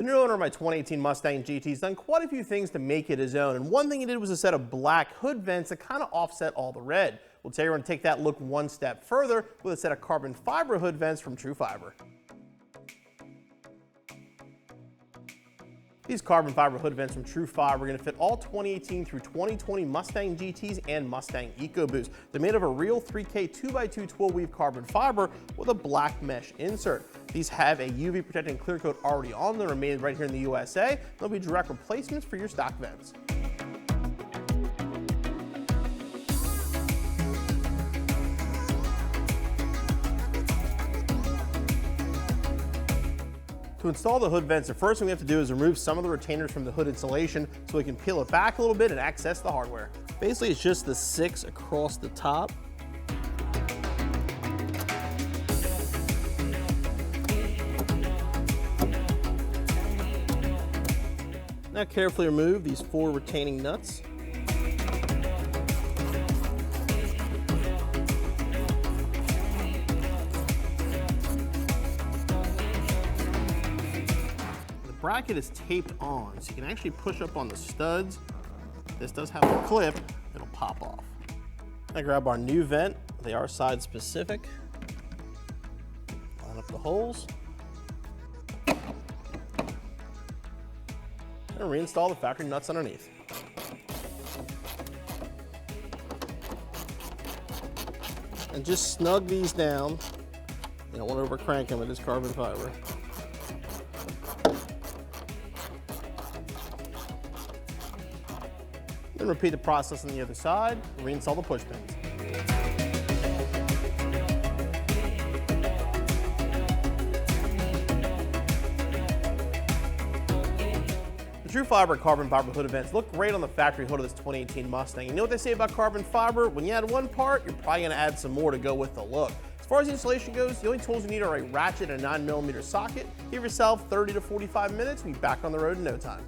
The new owner of my 2018 Mustang GT has done quite a few things to make it his own, and one thing he did was a set of black hood vents that kind of offset all the red. Well, today we're going to take that look one step further with a set of carbon fiber hood vents from Trufiber. These carbon fiber hood vents from Trufiber are going to fit all 2018 through 2020 Mustang GTs and Mustang EcoBoosts. They're made of a real 3K 2x2 twill weave carbon fiber with a black mesh insert. These have a UV protecting clear coat already on them, are made right here in the USA. They'll be direct replacements for your stock vents. To install the hood vents, the first thing we have to do is remove some of the retainers from the hood insulation so we can peel it back a little bit and access the hardware. Basically, it's just the 6 across the top. Now carefully remove these 4 retaining nuts. The bracket is taped on, so you can actually push up on the studs. This does have a clip, it'll pop off. I grab our new vent, they are side specific. Line up the holes. And reinstall the factory nuts underneath. And just snug these down. You don't want to overcrank them with this carbon fiber. Then repeat the process on the other side, and reinstall the push pins. The Trufiber carbon fiber hood vents look great on the factory hood of this 2018 Mustang. You know what they say about carbon fiber? When you add one part, you're probably going to add some more to go with the look. As far as the installation goes, the only tools you need are a ratchet and a 9mm socket. Give yourself 30 to 45 minutes and be back on the road in no time.